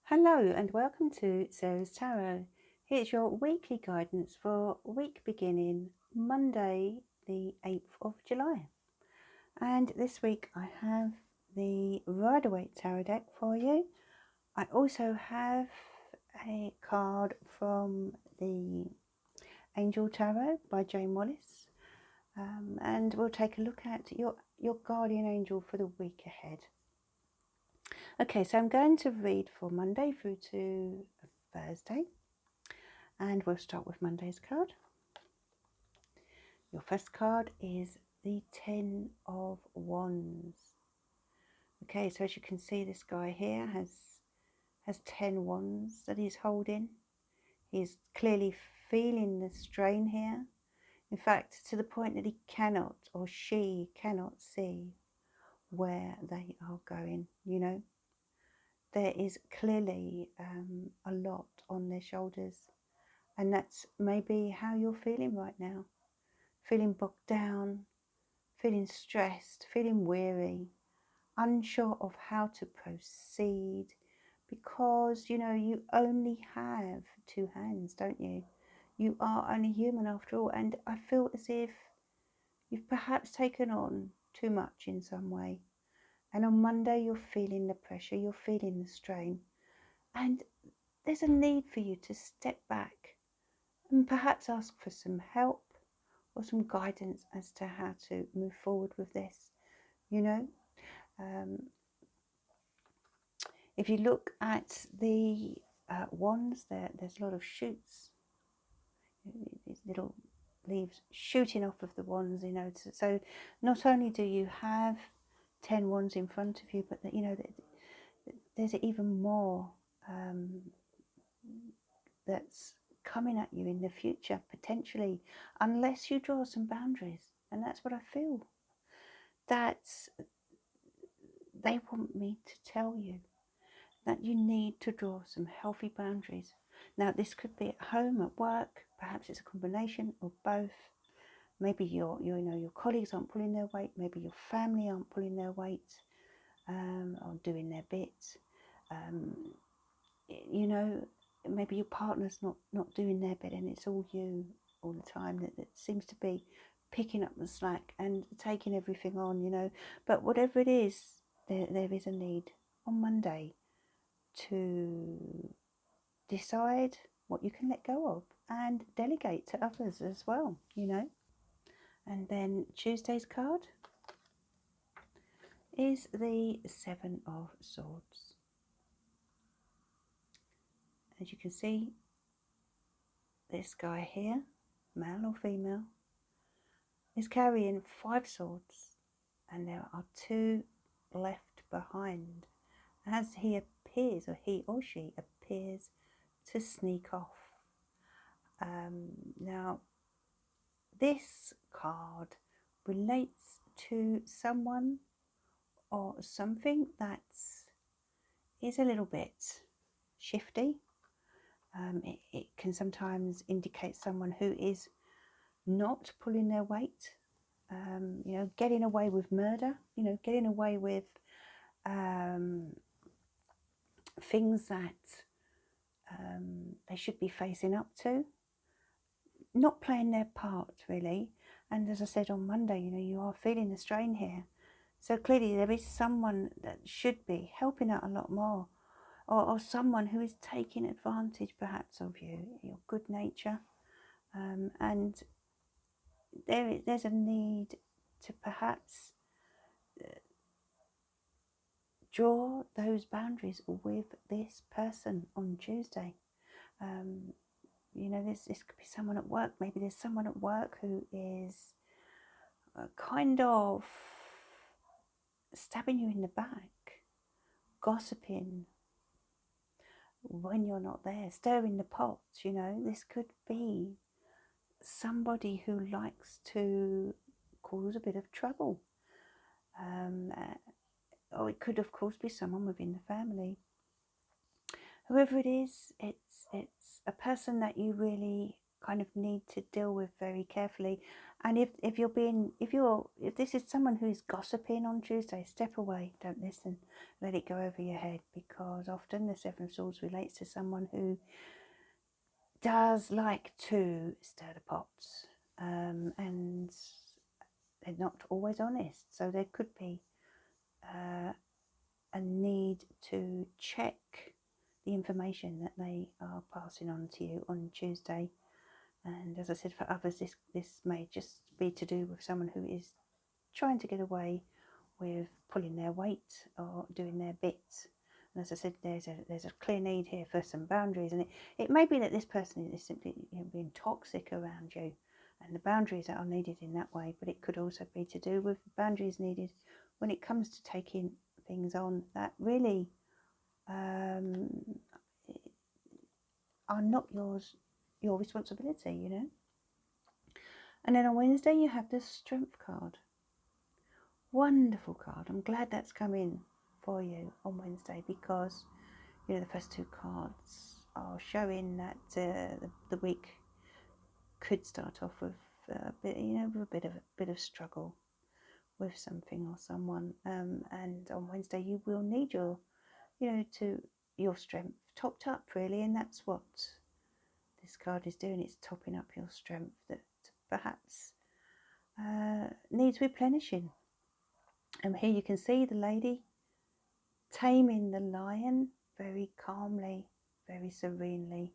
Hello and welcome to Sarah's Tarot. Here's your weekly guidance for week beginning Monday the 8th of July. And this week I have the Rider-Waite Tarot deck for you. I also have a card from the Angel Tarot by Jane Wallace. And we'll take a look at your guardian angel for the week ahead. Okay, so I'm going to read for Monday through to Thursday, and we'll start with Monday's card. Your first card is the Ten of Wands. Okay, so as you can see, this guy here has 10 wands that he's holding. He's clearly feeling the strain here. In fact, to the point that he cannot, or she cannot, see where they are going, you know. There is clearly a lot on their shoulders, and that's maybe how you're feeling right now. Feeling bogged down, feeling stressed, feeling weary, unsure of how to proceed, because, you know, you only have two hands, don't you? You are only human after all, and I feel as if you've perhaps taken on too much in some way. And on Monday, you're feeling the pressure, you're feeling the strain, and there's a need for you to step back and perhaps ask for some help or some guidance as to how to move forward with this, you know. If you look at the wands, there's a lot of shoots, these little leaves shooting off of the wands, you know. So not only do you have 10 wands in front of you, but that, you know, there's even more that's coming at you in the future, potentially, unless you draw some boundaries. And that's what I feel. That's, they want me to tell you that you need to draw some healthy boundaries. Now, this could be at home, at work, perhaps it's a combination of both. Maybe your colleagues aren't pulling their weight, maybe your family aren't pulling their weight, or doing their bit. You know, maybe your partner's not doing their bit, and it's all you all the time that seems to be picking up the slack and taking everything on, you know. But whatever it is, there is a need on Monday to decide what you can let go of and delegate to others as well, you know. And then Tuesday's card is the Seven of Swords. As you can see, this guy here, male or female, is carrying 5 swords, and there are 2 left behind as he appears, or he or she appears, to sneak off. Now, this card relates to someone or something that is a little bit shifty. It can sometimes indicate someone who is not pulling their weight, you know, getting away with murder, you know, getting away with things that they should be facing up to, not playing their part really. And as I said on Monday, you know, you are feeling the strain here. So clearly there is someone that should be helping out a lot more, or someone who is taking advantage perhaps of you, your good nature. And there's a need to perhaps draw those boundaries with this person on Tuesday. You know, this could be someone at work. Maybe there's someone at work who is kind of stabbing you in the back, gossiping when you're not there, stirring the pot, you know. This could be somebody who likes to cause a bit of trouble. Or it could, of course, be someone within the family. Whoever it is, it's a person that you really kind of need to deal with very carefully. And if this is someone who's gossiping on Tuesday, step away, don't listen, let it go over your head, because often the Seven of Swords relates to someone who does like to stir the pots, and they're not always honest. So there could be a need to check the information that they are passing on to you on Tuesday. And as I said, for others, this may just be to do with someone who is trying to get away with pulling their weight or doing their bits. And as I said, there's a clear need here for some boundaries, and it may be that this person is simply being toxic around you, and the boundaries that are needed in that way. But it could also be to do with boundaries needed when it comes to taking things on that really are not your responsibility, you know. And then on Wednesday you have the Strength card. Wonderful card. I'm glad that's come in for you on Wednesday, because the first two cards are showing that the week could start off with a bit, with a bit of struggle with something or someone, and on Wednesday you will need your strength topped up, really, and that's what this card is doing. It's topping up your strength that perhaps needs replenishing. And here you can see the lady taming the lion very calmly, very serenely.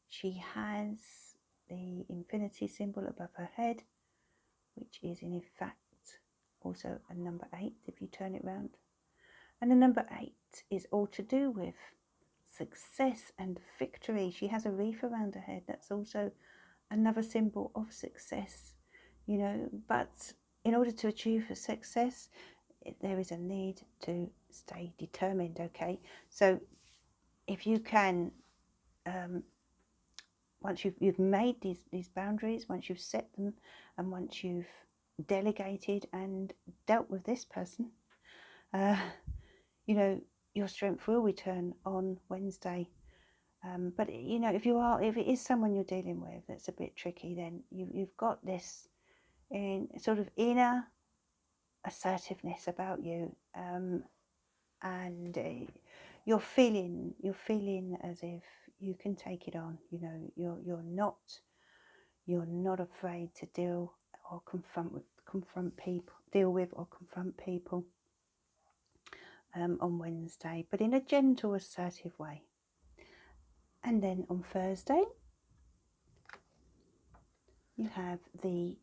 She has the infinity symbol above her head, which is in fact also a number 8 if you turn it round. And the number 8 is all to do with success and victory. She has a wreath around her head. That's also another symbol of success, but in order to achieve a success, there is a need to stay determined. Okay, so if you can, once you've made these boundaries, once you've set them, and once you've delegated and dealt with this person, your strength will return on Wednesday. But if it is someone you're dealing with that's a bit tricky, then you've got this in sort of inner assertiveness about you, and you're feeling as if you can take it on. You're not afraid to deal or confront people on Wednesday, but in a gentle, assertive way. And then on Thursday you have the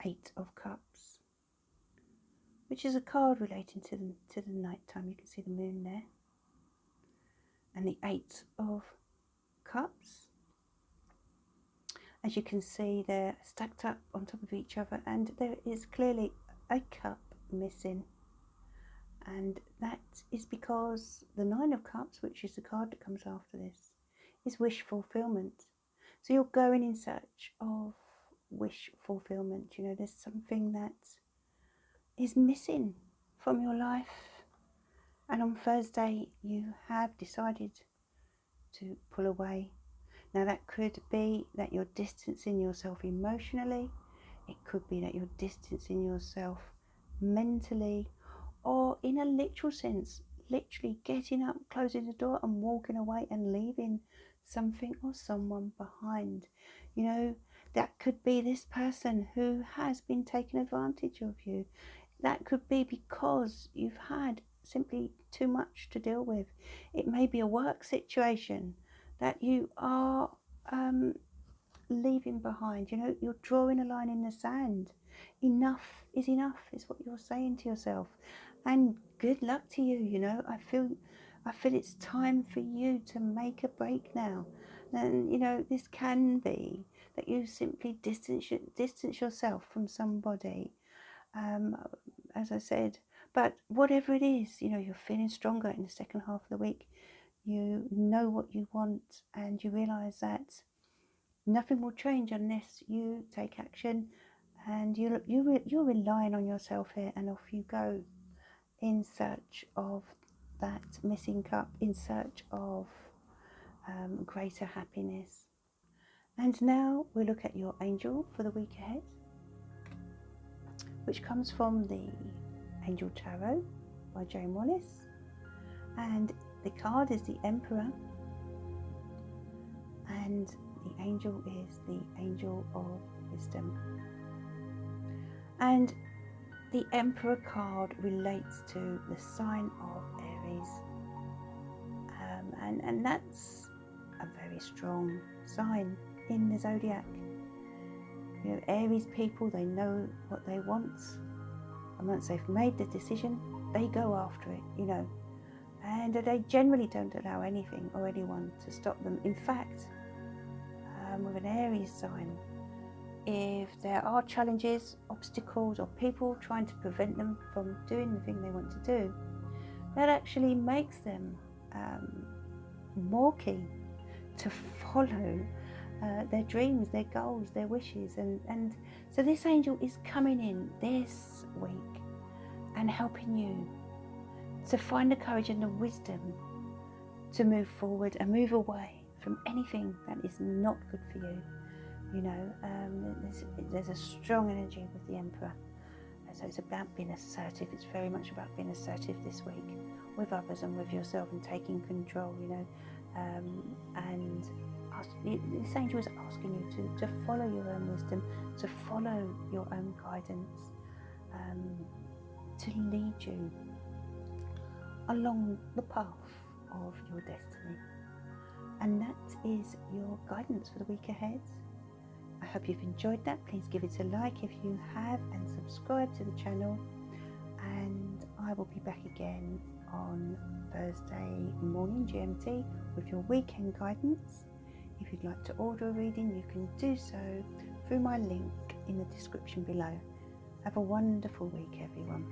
8 of Cups, which is a card relating to the night time. You can see the moon there. And the 8 of Cups, as you can see, they're stacked up on top of each other, and there is clearly a cup missing. And that is because the 9 of Cups, which is the card that comes after this, is wish fulfillment. So you're going in search of wish fulfillment. There's something that is missing from your life, and on Thursday you have decided to pull away. Now that could be that you're distancing yourself emotionally, it could be that you're distancing yourself mentally, or in a literal sense, literally getting up, closing the door and walking away and leaving something or someone behind. That could be this person who has been taking advantage of you. That could be because you've had simply too much to deal with. It may be a work situation that you are leaving behind. You're drawing a line in the sand. Enough is enough, is what you're saying to yourself. And good luck to you. I feel it's time for you to make a break now. And this can be that you simply distance yourself from somebody, as I said. But whatever it is, you're feeling stronger in the second half of the week. You know what you want, and you realise that nothing will change unless you take action, and you're relying on yourself here, and off you go in search of that missing cup, in search of greater happiness. And now we'll look at your angel for the week ahead, which comes from the Angel Tarot by Jane Wallace. And the card is the Emperor, and the angel is the Angel of Wisdom. And the Emperor card relates to the sign of Aries, and that's a very strong sign in the zodiac. You know, Aries people, they know what they want, and once they've made the decision, they go after it, you know, and they generally don't allow anything or anyone to stop them. In fact, with an Aries sign, if there are challenges, obstacles, or people trying to prevent them from doing the thing they want to do, that actually makes them more keen to follow their dreams, their goals, their wishes. And so this angel is coming in this week and helping you to find the courage and the wisdom to move forward and move away from anything that is not good for you. You know, there's a strong energy with the Emperor. So it's about being assertive. It's very much about being assertive this week with others and with yourself and taking control, you know. And this angel is asking you to follow your own wisdom, to follow your own guidance, to lead you along the path of your destiny. And that is your guidance for the week ahead. I hope you've enjoyed that. Please give it a like if you have, and subscribe to the channel. And I will be back again on Thursday morning GMT with your weekend guidance. If you'd like to order a reading, you can do so through my link in the description below. Have a wonderful week, everyone.